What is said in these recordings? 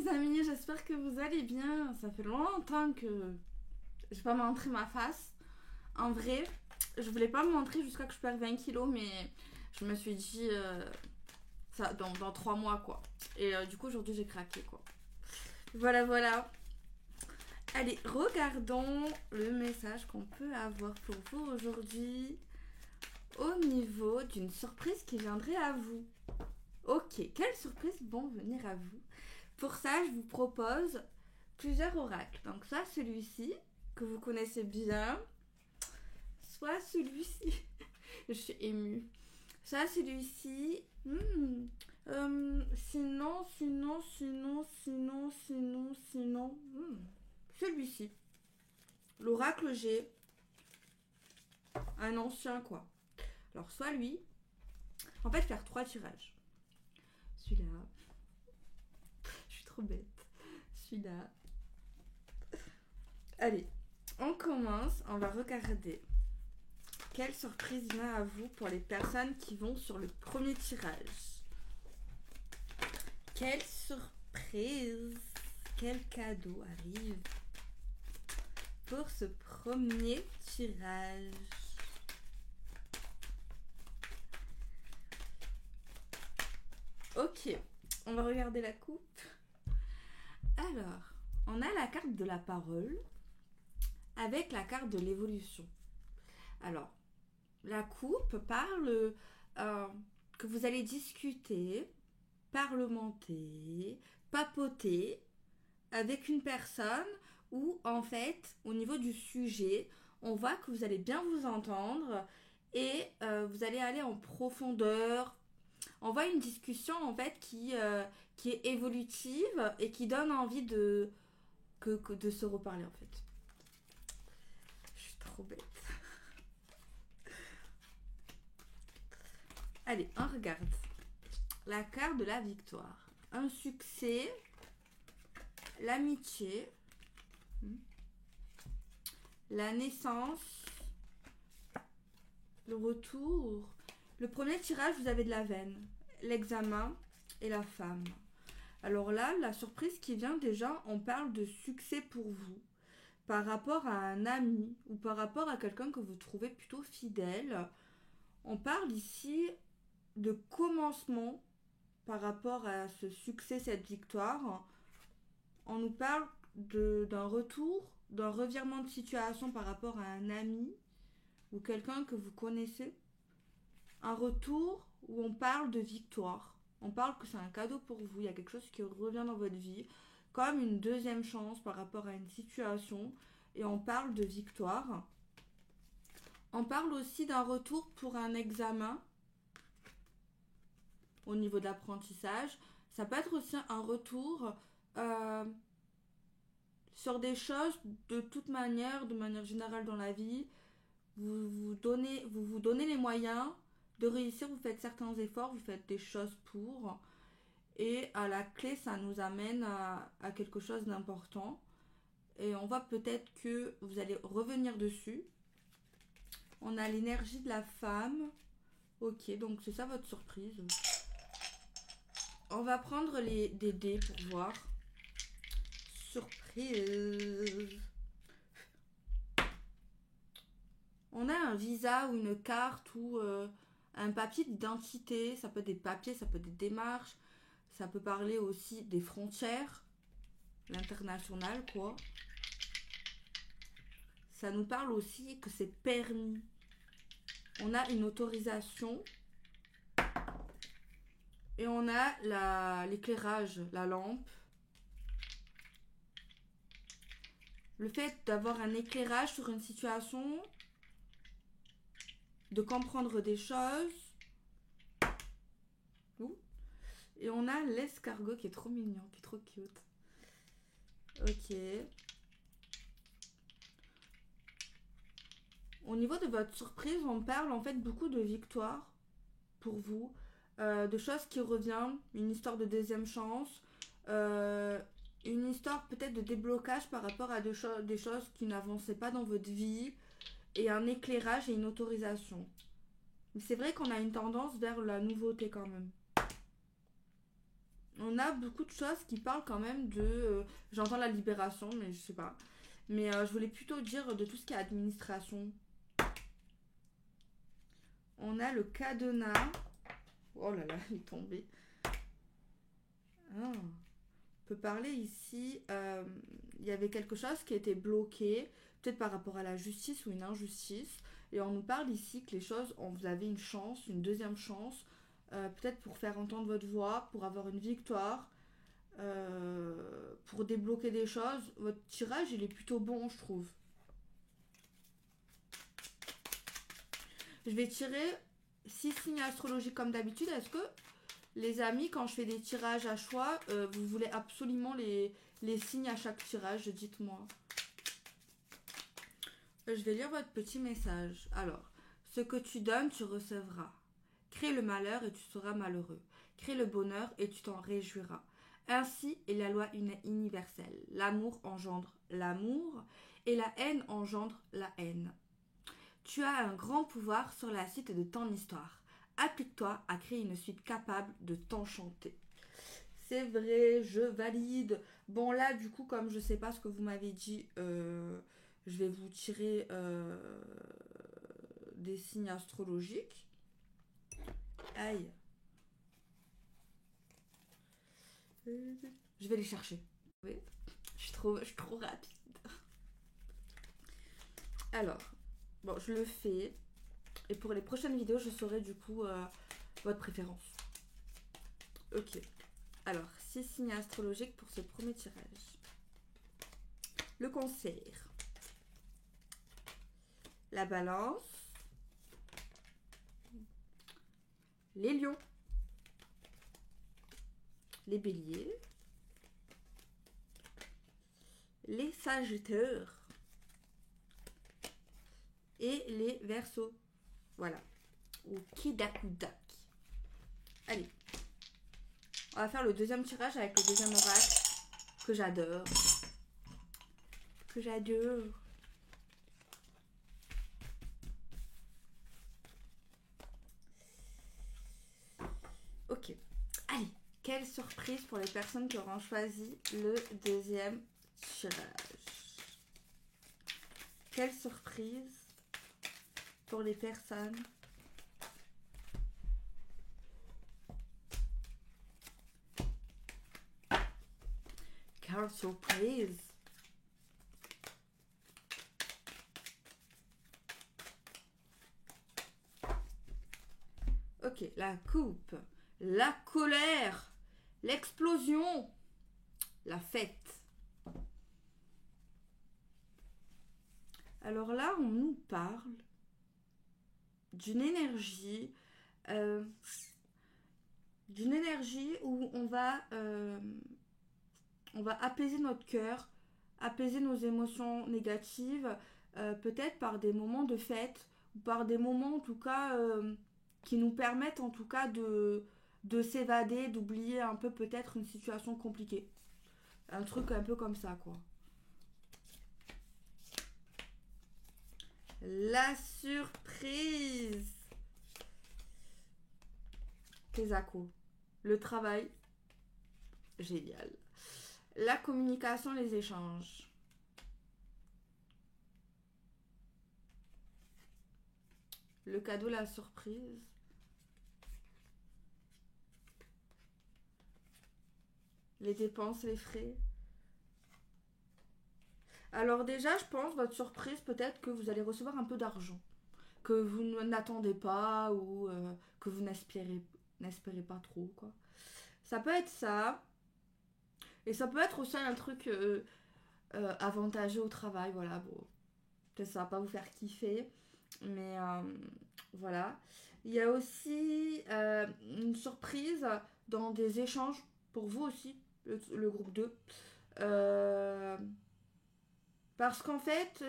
les amis, j'espère que vous allez bien. Ça fait longtemps que je vais pas montrer ma face. En vrai, je voulais pas me montrer jusqu'à que je perde 20 kilos, mais je me suis dit ça dans 3 mois quoi. Et du coup aujourd'hui j'ai craqué quoi. Voilà voilà. Allez, regardons le message qu'on peut avoir pour vous aujourd'hui au niveau d'une surprise qui viendrait à vous. Ok, quelles surprises vont venir à vous? Pour ça, je vous propose plusieurs oracles. Donc, soit celui-ci, que vous connaissez bien, soit celui-ci. Je suis émue. Soit celui-ci. Sinon. Celui-ci. L'oracle G. Un ancien, quoi. Alors, soit lui. En fait, faire 3 tirages. Celui-là. Je suis trop bête. Celui-là. Allez, on commence. On va regarder quelle surprise vient à vous pour les personnes qui vont sur le premier tirage. Quelle surprise, quel cadeau arrive pour ce premier tirage. Ok, on va regarder la coupe. Alors, on a la carte de la parole avec la carte de l'évolution. Alors, la coupe parle que vous allez discuter, parlementer, papoter avec une personne où, en fait, au niveau du sujet, on voit que vous allez bien vous entendre et vous allez aller en profondeur. On voit une discussion, en fait, qui est évolutive et qui donne envie de se reparler, en fait. Je suis trop bête. Allez, on regarde. La carte de la victoire. Un succès, l'amitié, la naissance, le retour. Le premier tirage, vous avez de la veine, l'examen et la femme. Alors là, la surprise qui vient déjà, on parle de succès pour vous par rapport à un ami ou par rapport à quelqu'un que vous trouvez plutôt fidèle. On parle ici de commencement par rapport à ce succès, cette victoire. On nous parle d'un retour, d'un revirement de situation par rapport à un ami ou quelqu'un que vous connaissez. Un retour où on parle de victoire. On parle que c'est un cadeau pour vous. Il y a quelque chose qui revient dans votre vie, comme une deuxième chance par rapport à une situation. Et on parle de victoire. On parle aussi d'un retour pour un examen au niveau de l'apprentissage. Ça peut être aussi un retour sur des choses de toute manière, de manière générale dans la vie. Vous donnez les moyens de réussir, vous faites certains efforts, vous faites des choses pour. Et à la clé, ça nous amène à quelque chose d'important. Et on voit peut-être que vous allez revenir dessus. On a l'énergie de la femme. Ok, donc c'est ça votre surprise. On va prendre des dés pour voir. Surprise. On a un visa ou une carte ou un papier d'identité. Ça peut être des papiers, ça peut être des démarches. Ça peut parler aussi des frontières. L'international, quoi. Ça nous parle aussi que c'est permis. On a une autorisation. Et on a l'éclairage, la lampe. Le fait d'avoir un éclairage sur une situation, de comprendre des choses. Et on a l'escargot qui est trop mignon, qui est trop cute. Ok. Au niveau de votre surprise, on parle en fait beaucoup de victoire pour vous. De choses qui reviennent, une histoire de deuxième chance, une histoire peut-être de déblocage par rapport à des choses qui n'avançaient pas dans votre vie, et un éclairage et une autorisation. Mais c'est vrai qu'on a une tendance vers la nouveauté quand même. On a beaucoup de choses qui parlent quand même de... j'entends la libération, mais je sais pas. Mais je voulais plutôt dire de tout ce qui est administration. On a le cadenas. Oh là là, il est tombé. Ah. On peut parler ici, il y avait quelque chose qui était bloqué, peut-être par rapport à la justice ou une injustice. Et on nous parle ici que les choses, vous avez une chance, une deuxième chance, peut-être pour faire entendre votre voix, pour avoir une victoire, pour débloquer des choses. Votre tirage, il est plutôt bon, je trouve. Je vais tirer 6 signes astrologiques comme d'habitude. Est-ce que les amis, quand je fais des tirages à choix, vous voulez absolument les signes à chaque tirage, dites-moi. Je vais lire votre petit message. Alors, ce que tu donnes, tu recevras. Crée le malheur et tu seras malheureux. Crée le bonheur et tu t'en réjouiras. Ainsi est la loi universelle. L'amour engendre l'amour et la haine engendre la haine. Tu as un grand pouvoir sur la suite de ton histoire. Applique-toi à créer une suite capable de t'enchanter. C'est vrai, je valide. Bon là, du coup, comme je sais pas ce que vous m'avez dit, je vais vous tirer des signes astrologiques. Aïe. Je vais les chercher. Oui. Je suis trop rapide. Alors, bon, je le fais. Et pour les prochaines vidéos, je saurai du coup votre préférence. Ok. Alors, 6 signes astrologiques pour ce premier tirage. Le cancer. La balance. Les lions. Les béliers. Les sagittaires. Et les verseaux. Voilà. Ou kidakudak. Allez. On va faire le deuxième tirage avec le deuxième oracle. Que j'adore. Que j'adore. Ok. Allez. Quelle surprise pour les personnes qui auront choisi le deuxième tirage. Quelle surprise pour les personnes quelle surprise. Ok, la coupe, la colère, l'explosion, la fête. Alors là, on nous parle d'une énergie où on va apaiser notre cœur, apaiser nos émotions négatives, peut-être par des moments de fête, ou par des moments en tout cas qui nous permettent en tout cas de s'évader, d'oublier un peu peut-être une situation compliquée. Un truc un peu comme ça quoi. La surprise. Kesako. Le travail. Génial. La communication, les échanges. Le cadeau, la surprise. Les dépenses, les frais. Alors déjà, je pense, votre surprise, peut-être que vous allez recevoir un peu d'argent. Que vous n'attendez pas ou que vous n'espérez pas trop, quoi. Ça peut être ça. Et ça peut être aussi un truc avantageux au travail, voilà. Bon, peut-être ça va pas vous faire kiffer. Mais voilà. Il y a aussi une surprise dans des échanges pour vous aussi, le groupe 2. Parce qu'en fait,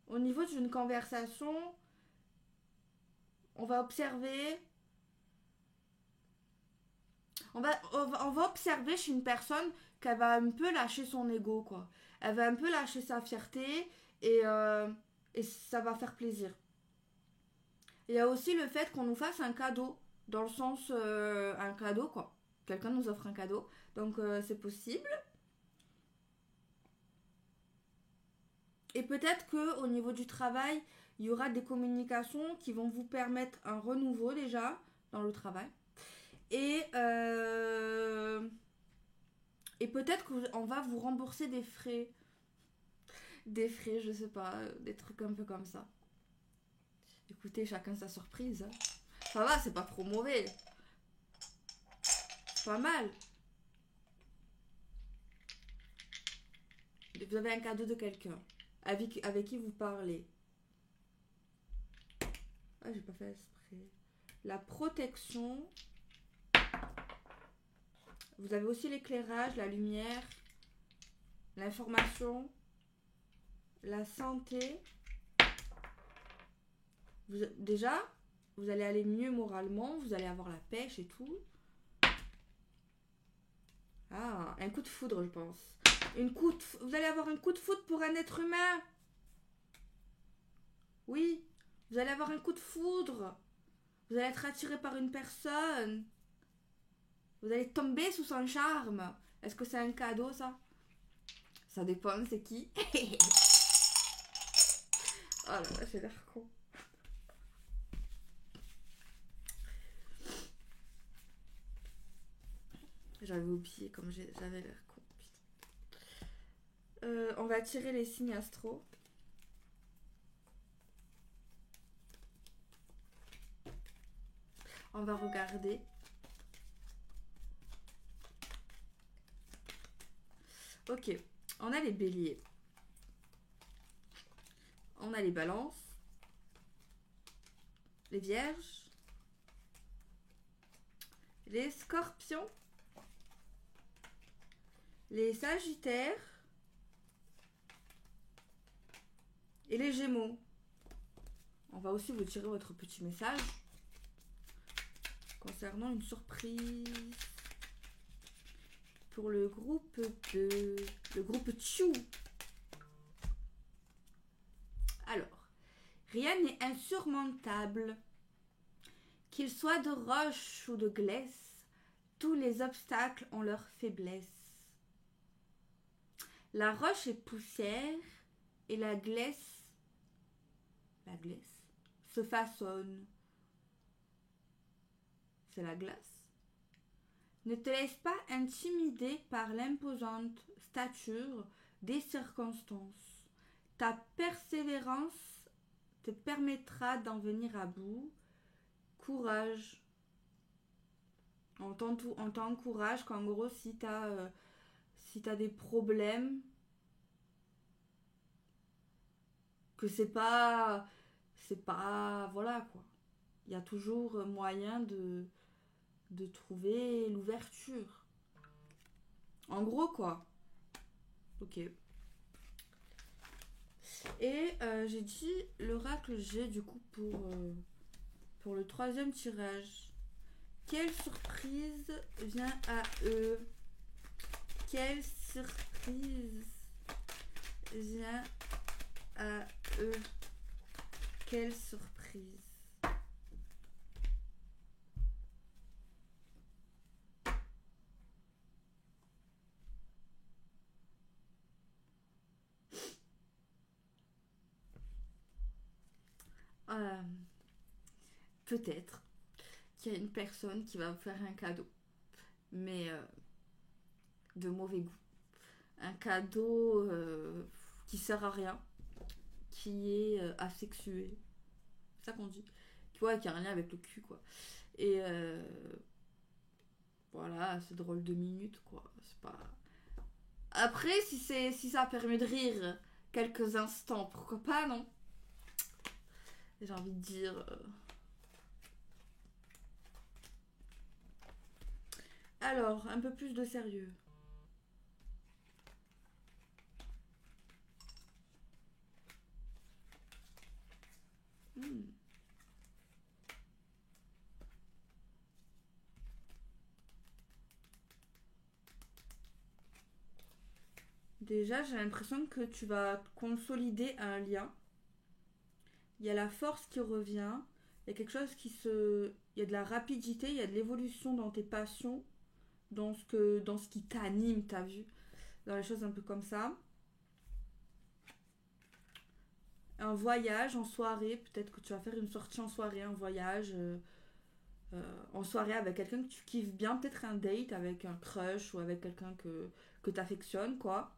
au niveau d'une conversation, on va observer. On va observer chez une personne qu'elle va un peu lâcher son ego, quoi. Elle va un peu lâcher sa fierté et ça va faire plaisir. Il y a aussi le fait qu'on nous fasse un cadeau, dans le sens un cadeau quoi. quelqu'un nous offre un cadeau. Donc c'est possible. Et peut-être qu'au niveau du travail, il y aura des communications qui vont vous permettre un renouveau déjà dans le travail. Et peut-être qu'on va vous rembourser des frais. Des frais, je sais pas, des trucs un peu comme ça. Écoutez, chacun sa surprise. Hein. Ça va, c'est pas trop mauvais. C'est pas mal. Vous avez un cadeau de quelqu'un avec qui vous parlez. Ah, j'ai pas fait exprès. La protection. Vous avez aussi l'éclairage, la lumière, l'information, la santé. Déjà, vous allez aller mieux moralement, vous allez avoir la pêche et tout. Ah, un coup de foudre, je pense. Vous allez avoir un coup de foudre pour un être humain. Oui, vous allez avoir un coup de foudre. Vous allez être attiré par une personne. Vous allez tomber sous son charme. Est-ce que c'est un cadeau, ça? Ça dépend, c'est qui? Oh là là, j'ai l'air con. J'avais oublié comme j'avais l'air con. On va tirer les signes astro. On va regarder. Ok, on a les béliers. On a les balances. Les vierges. Les scorpions. Les sagittaires. Et les gémeaux. On va aussi vous tirer votre petit message concernant une surprise pour le groupe le groupe Tchou. Alors, rien n'est insurmontable. Qu'il soit de roche ou de glace, tous les obstacles ont leur faiblesse. La roche est poussière et la glace se façonne. C'est la glace. Ne te laisse pas intimider par l'imposante stature des circonstances. Ta persévérance te permettra d'en venir à bout. Courage. On t'encourage qu'en gros, si t'as des problèmes, que c'est pas voilà quoi. Il y a toujours moyen de trouver l'ouverture. En gros quoi. Ok. Et j'ai dit l'oracle G du coup pour le troisième tirage. Quelle surprise vient à eux? Quelle surprise vient à eux? Quelle surprise? Peut-être qu'il y a une personne qui va vous faire un cadeau, mais de mauvais goût. Un cadeau qui sert à rien, qui est asexué. C'est ça qu'on dit. Ouais, qui a un lien avec le cul, quoi. Et voilà, c'est drôle 2 minutes, quoi. C'est pas. Après, si ça permet de rire quelques instants, pourquoi pas, non? J'ai envie de dire. Alors, un peu plus de sérieux. Déjà, j'ai l'impression que tu vas consolider un lien. Il y a la force qui revient. Il y a quelque chose qui se. Il y a de la rapidité, il y a de l'évolution dans tes passions. dans ce qui t'anime, t'as vu, dans les choses un peu comme ça. Un voyage en soirée, peut-être que tu vas faire une sortie en soirée, un voyage en soirée avec quelqu'un que tu kiffes bien, peut-être un date avec un crush ou avec quelqu'un que t'affectionnes, quoi.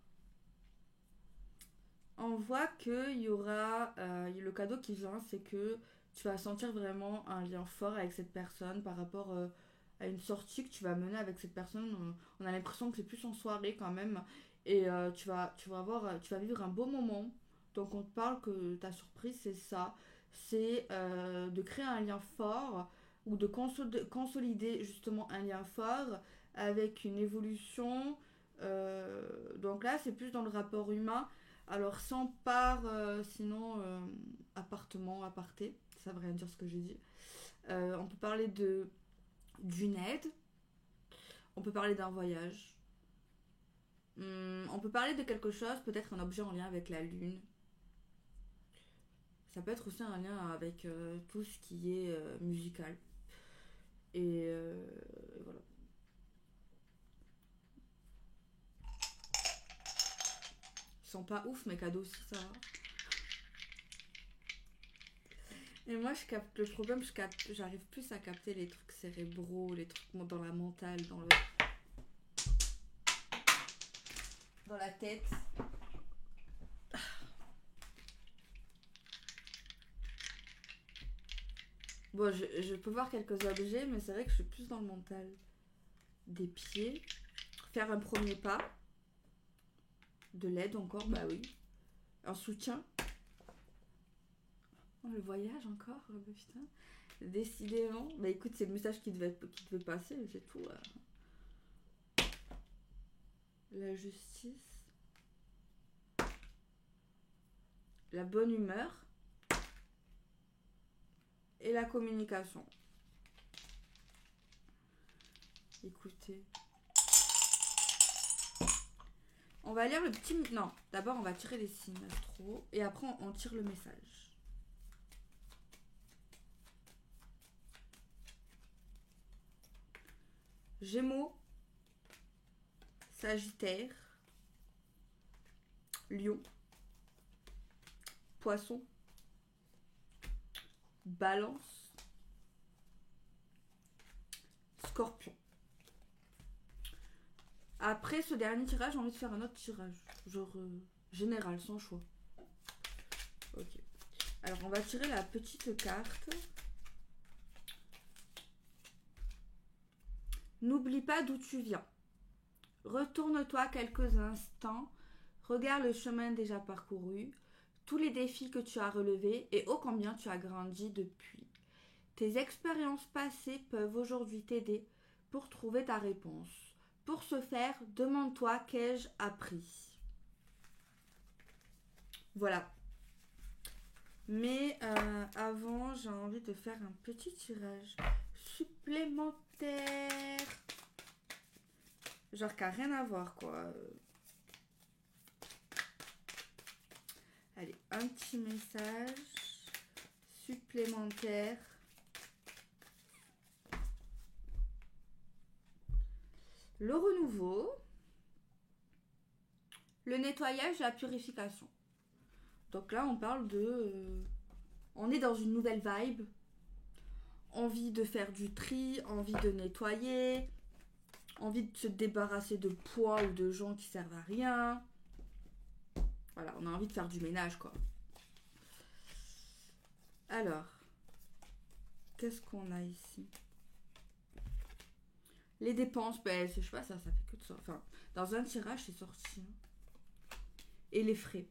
On voit qu'il y aura le cadeau qui vient, c'est que tu vas sentir vraiment un lien fort avec cette personne par rapport à une sortie que tu vas mener avec cette personne. On a l'impression que c'est plus en soirée quand même. Et tu vas vivre un beau moment. Donc on te parle que ta surprise, c'est ça. C'est de créer un lien fort ou de consolider justement un lien fort avec une évolution. Donc là, c'est plus dans le rapport humain. Alors, si on part, sinon, appartement, aparté, ça veut rien dire ce que j'ai dit. On peut parler d'une aide, on peut parler d'un voyage, on peut parler de quelque chose, peut-être un objet en lien avec la lune. Ça peut être aussi un lien avec tout ce qui est musical. Et voilà. Ils sont pas ouf, mes cadeaux aussi, ça va. Et moi, je capte le problème, j'arrive plus à capter les trucs cérébraux, les trucs dans la mentale, dans la tête. Bon, je peux voir quelques objets, mais c'est vrai que je suis plus dans le mental. Des pieds, faire un premier pas, de l'aide encore, bah oui. Un soutien. Oh, le voyage encore, bah putain. Décidément. Bah écoute, c'est le message qui devait passer, c'est tout. La justice. La bonne humeur. Et la communication. Écoutez. On va lire le petit... Non, d'abord on va tirer les signes astro. Et après on tire le message. Gémeaux. Sagittaire. Lion. Poisson. Balance. Scorpion. Après ce dernier tirage, j'ai envie de faire un autre tirage. Genre général, sans choix. Ok. Alors on va tirer la petite carte. N'oublie pas d'où tu viens. Retourne-toi quelques instants. Regarde le chemin déjà parcouru. Tous les défis que tu as relevés et ô combien tu as grandi depuis. Tes expériences passées peuvent aujourd'hui t'aider pour trouver ta réponse. Pour ce faire, demande-toi qu'ai-je appris. Voilà. Mais avant, j'ai envie de faire un petit tirage supplémentaire. Genre qui n'a rien à voir, quoi. Allez, un petit message supplémentaire. Le renouveau. Le nettoyage, la purification. Donc là, on parle de... on est dans une nouvelle vibe. Envie de faire du tri, envie de nettoyer, envie de se débarrasser de poids ou de gens qui servent à rien. Voilà, on a envie de faire du ménage, quoi. Alors, qu'est-ce qu'on a ici? Les dépenses, ben, je sais pas, ça fait que de ça. Enfin, dans un tirage, c'est sorti. Et les frais.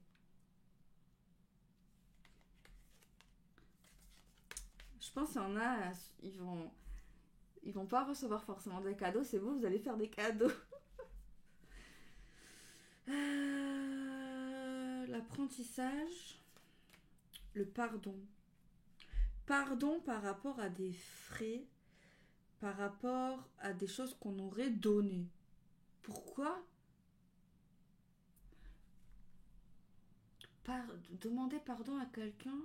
Je pense qu'il y en a, ils vont pas recevoir forcément des cadeaux. C'est vous allez faire des cadeaux. L'apprentissage. Le pardon. Pardon par rapport à des frais, par rapport à des choses qu'on aurait données. Pourquoi demander pardon à quelqu'un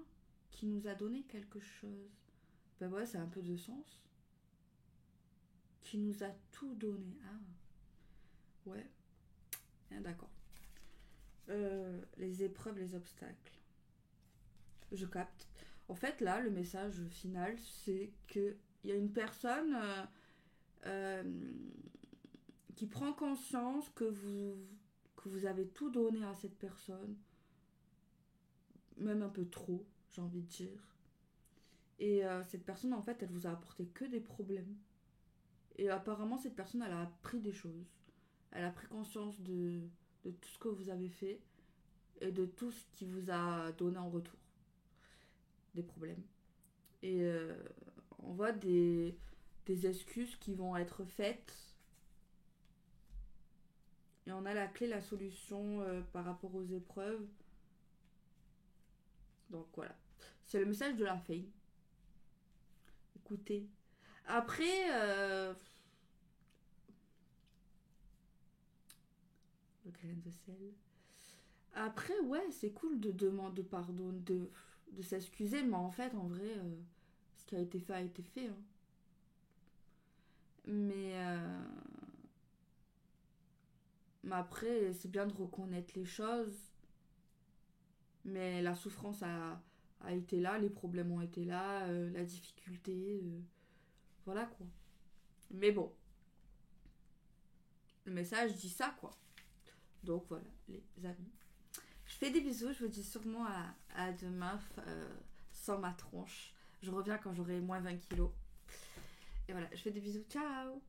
qui nous a donné quelque chose? Ben ouais, c'est un peu de sens. qui nous a tout donné. Ah, ouais. Ah, d'accord. Les épreuves, les obstacles. Je capte. En fait, là, le message final, c'est qu'il y a une personne euh, qui prend conscience que vous avez tout donné à cette personne, même un peu trop, j'ai envie de dire. Et cette personne, en fait, elle vous a apporté que des problèmes. Et apparemment, cette personne, elle a appris des choses. Elle a pris conscience de tout ce que vous avez fait et de tout ce qui vous a donné en retour. Des problèmes. Et on voit des excuses qui vont être faites. Et on a la clé, la solution par rapport aux épreuves. Donc voilà. C'est le message de la fée. Écoutez. Après, le grain de sel. Après, ouais, c'est cool de demander pardon, de s'excuser, mais en fait, en vrai, ce qui a été fait a été fait. Hein. Mais, mais après, c'est bien de reconnaître les choses, mais la souffrance a été là, les problèmes ont été là, la difficulté, voilà quoi. Mais bon, le message dit ça quoi. Donc voilà, les amis. Je fais des bisous, je vous dis sûrement à demain sans ma tronche. Je reviens quand j'aurai moins 20 kilos. Et voilà, je fais des bisous, ciao!